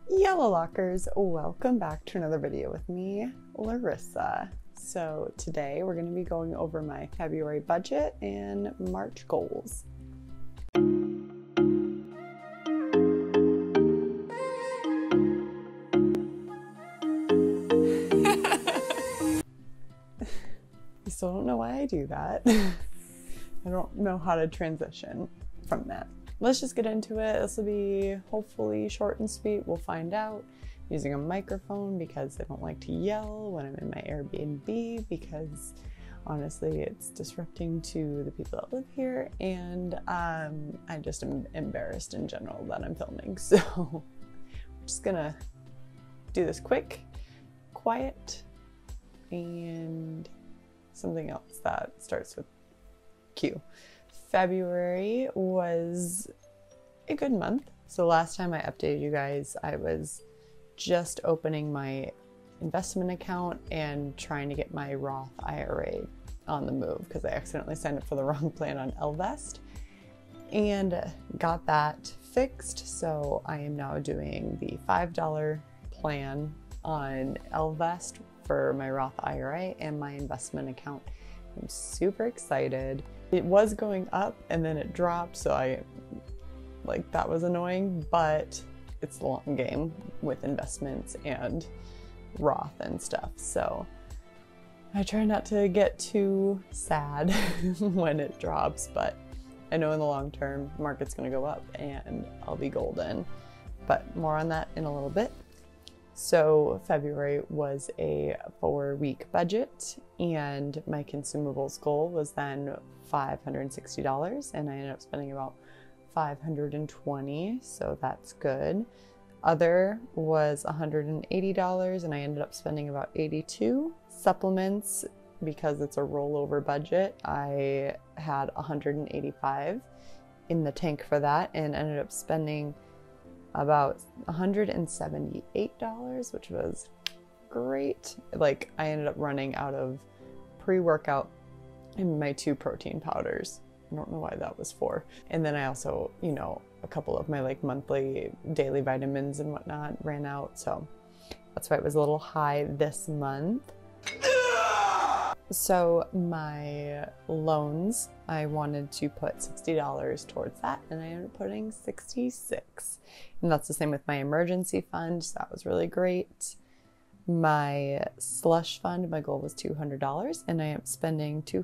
Yello Lawkers, welcome back to another video with me, Larissa. So today we're going to be going over my February budget and March goals. I still don't know why I do that. I don't know how to transition from that. Let's just get into it. This will be hopefully short and sweet. We'll find out. I'm using a microphone because I don't like to yell when I'm in my Airbnb because honestly it's disrupting to the people that live here, and I just am embarrassed in general that I'm filming. So I'm just gonna do this quick, quiet, and something else that starts with Q. February was a good month. So last time I updated you guys, I was just opening my investment account and trying to get my Roth IRA on the move because I accidentally signed up for the wrong plan on Ellevest and got that fixed. So I am now doing the $5 plan on Ellevest for my Roth IRA and my investment account. I'm super excited. It was going up and then it dropped, so that was annoying, but it's the long game with investments and Roth and stuff. So I try not to get too sad when it drops, but I know in the long term, the market's gonna go up and I'll be golden. But more on that in a little bit. So February was a 4-week budget and my consumables goal was then $560 and I ended up spending about $520, so that's good. Other was $180 and I ended up spending about $82. Supplements, because it's a rollover budget, I had $185 in the tank for that and ended up spending about $178, which was great. Like, I ended up running out of pre-workout and my 2 protein powders. I don't know why that was for. And then I also, a couple of my monthly daily vitamins and whatnot ran out. So that's why it was a little high this month. So my loans, I wanted to put $60 towards that and I ended up putting $66. And that's the same with my emergency fund, so that was really great. My slush fund, my goal was $200 and I am spending I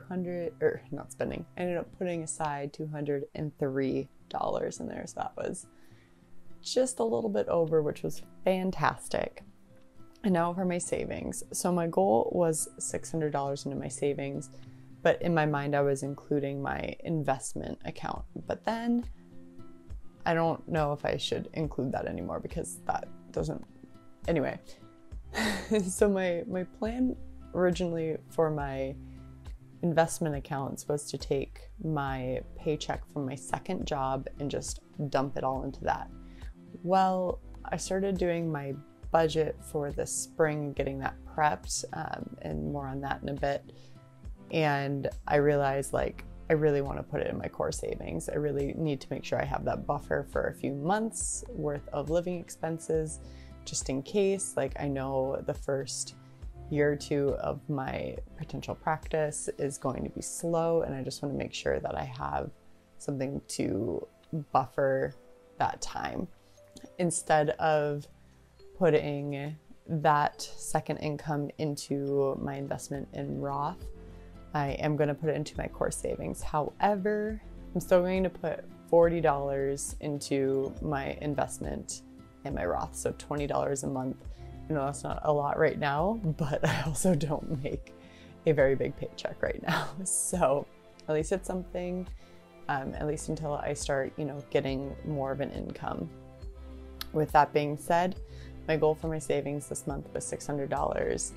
ended up putting aside $203 in there, so that was just a little bit over, which was fantastic. And now for my savings. So my goal was $600 into my savings, but in my mind I was including my investment account. But then I don't know if I should include that anymore because that doesn't, anyway. So my plan originally for my investment accounts was to take my paycheck from my second job and just dump it all into that. Well, I started doing my budget for the spring, getting that prepped, and more on that in a bit. And I realized I really want to put it in my core savings. I really need to make sure I have that buffer for a few months worth of living expenses, just in case. I know the first year or 2 of my potential practice is going to be slow, and I just want to make sure that I have something to buffer that time. Instead of putting that second income into my investment in Roth, I am going to put it into my core savings. However, I'm still going to put $40 into my investment in my Roth, so $20 a month. I know that's not a lot right now, but I also don't make a very big paycheck right now. So at least it's something, at least until I start, getting more of an income. With that being said, my goal for my savings this month was $600.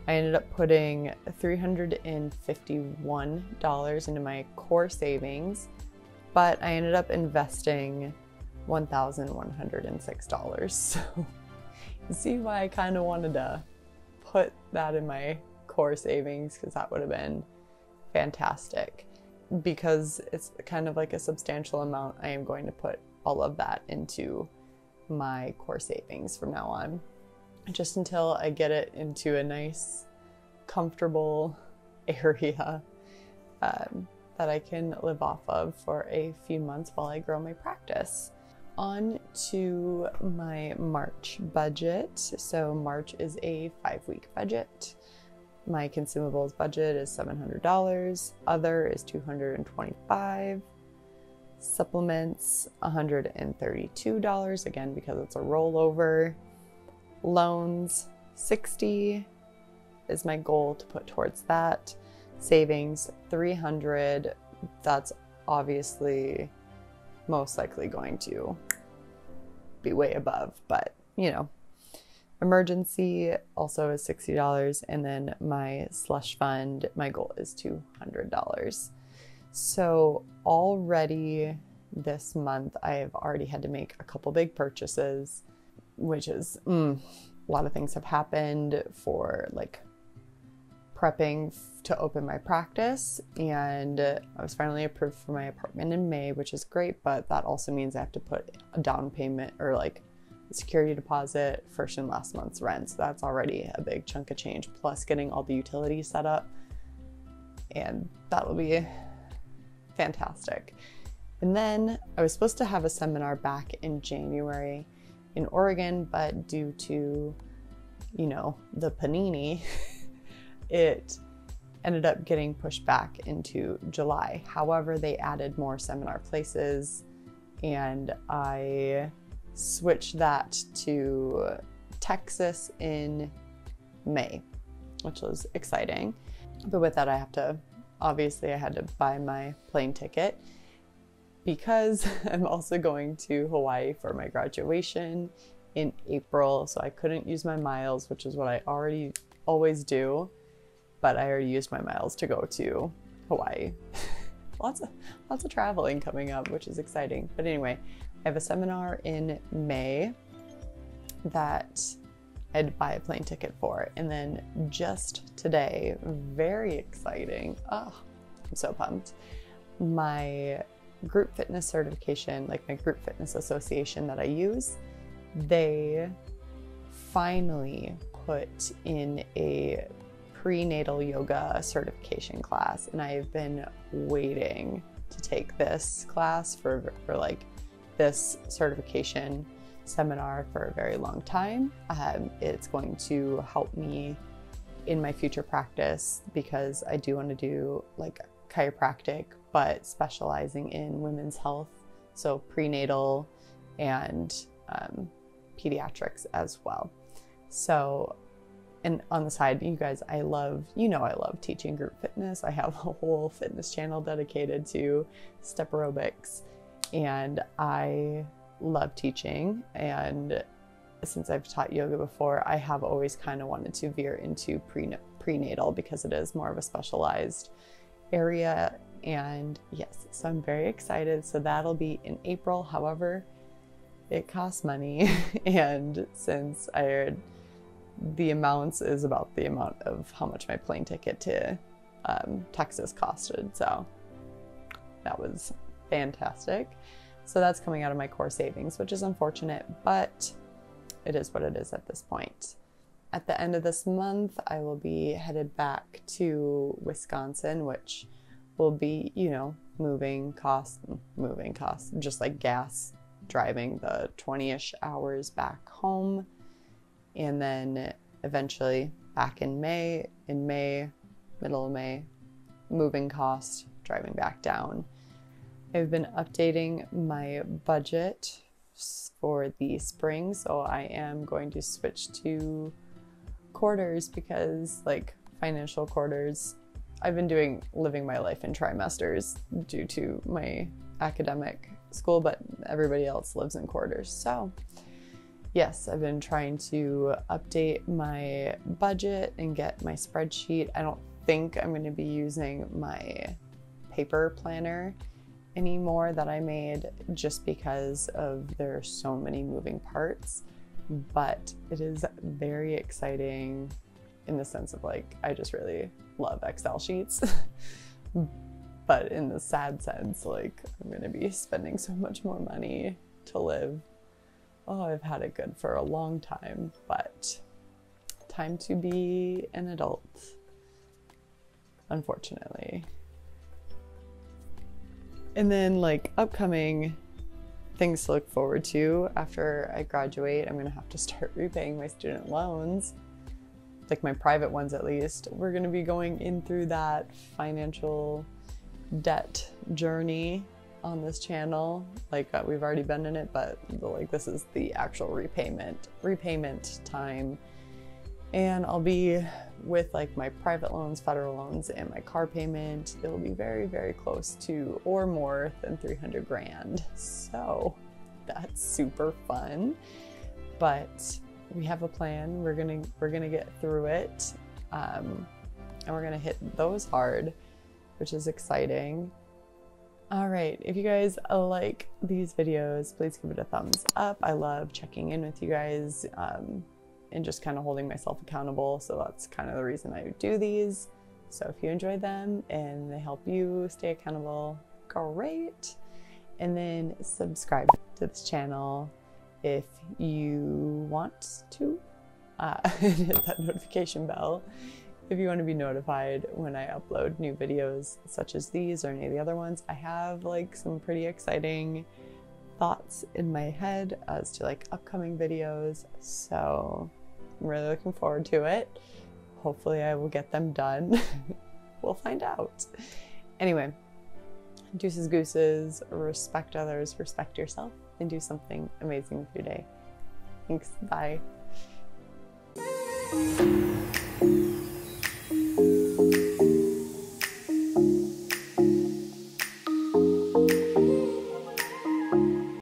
I ended up putting $351 into my core savings, but I ended up investing $1,106. So you see why I kind of wanted to put that in my core savings, because that would have been fantastic. Because it's kind of like a substantial amount, I am going to put all of that into my core savings from now on, just until I get it into a nice, comfortable area that I can live off of for a few months while I grow my practice. On to my March budget. So March is a 5-week budget. My consumables budget is $700. Other is $225. Supplements, $132, again, because it's a rollover. Loans, $60 is my goal to put towards that. Savings, $300. That's obviously most likely going to be way above, but you know. Emergency also is $60, and then my slush fund, my goal is $200. So already this month, I've already had to make a couple big purchases, which is a lot of things have happened for like prepping to open my practice, and I was finally approved for my apartment in May, which is great, but that also means I have to put a down payment or like a security deposit, first and last month's rent. So that's already a big chunk of change, plus getting all the utilities set up, and that'll be fantastic. And then I was supposed to have a seminar back in January in Oregon, but due to, you know, the panini, it ended up getting pushed back into July. However, they added more seminar places, and I switched that to Texas in May, which was exciting. But with that, I had to buy my plane ticket, because I'm also going to Hawaii for my graduation in April. So I couldn't use my miles, which is what I always do, but I already used my miles to go to Hawaii. lots of traveling coming up, which is exciting. But anyway, I have a seminar in May that I had to buy a plane ticket for. And then just today, very exciting. Oh, I'm so pumped. My group fitness certification, like my group fitness association that I use, they finally put in a prenatal yoga certification class, and I have been waiting to take this class for like this certification seminar for a very long time. It's going to help me in my future practice, because I do want to do like chiropractic, but specializing in women's health, so prenatal and pediatrics as well. So, and on the side, you guys, I love teaching group fitness. I have a whole fitness channel dedicated to step aerobics, and I love teaching. And since I've taught yoga before, I have always kind of wanted to veer into prenatal, because it is more of a specialized area. And yes, so I'm very excited. So that'll be in April. However, it costs money. And since I heard the amounts is about the amount of how much my plane ticket to Texas costed. So that was fantastic. So that's coming out of my core savings, which is unfortunate, but it is what it is at this point. At the end of this month, I will be headed back to Wisconsin, which will be, you know, moving costs, just like gas, driving the 20-ish hours back home. And then eventually back in May, middle of May, moving cost, driving back down. I've been updating my budget for the spring, so I am going to switch to quarters, because like financial quarters, I've been living my life in trimesters due to my academic school, but everybody else lives in quarters. So yes, I've been trying to update my budget and get my spreadsheet. I don't think I'm going to be using my paper planner anymore that I made, just because of there's so many moving parts, but it is very exciting in the sense of like, I just really love Excel sheets. But in the sad sense, like I'm going to be spending so much more money to live oh, I've had it good for a long time, but time to be an adult, unfortunately. And then like upcoming things to look forward to after I graduate, I'm gonna have to start repaying my student loans, like my private ones at least. We're gonna be going in through that financial debt journey on this channel. Like we've already been in it, but like this is the actual repayment time. And I'll be with like my private loans, federal loans, and my car payment. It'll be very, very close to or more than 300 grand. So that's super fun. But we have a plan. We're gonna get through it, and we're gonna hit those hard, which is exciting. All right, if you guys like these videos, please give it a thumbs up. I love checking in with you guys. And just kind of holding myself accountable. So that's kind of the reason I do these. So if you enjoy them and they help you stay accountable, great. And then subscribe to this channel if you want to. Hit that notification bell if you want to be notified when I upload new videos such as these or any of the other ones. I have like some pretty exciting thoughts in my head as to like upcoming videos. So I'm really looking forward to it. Hopefully I will get them done. We'll find out. Anyway, Deuces Gooses, respect others, respect yourself, and do something amazing with your day. Thanks, bye.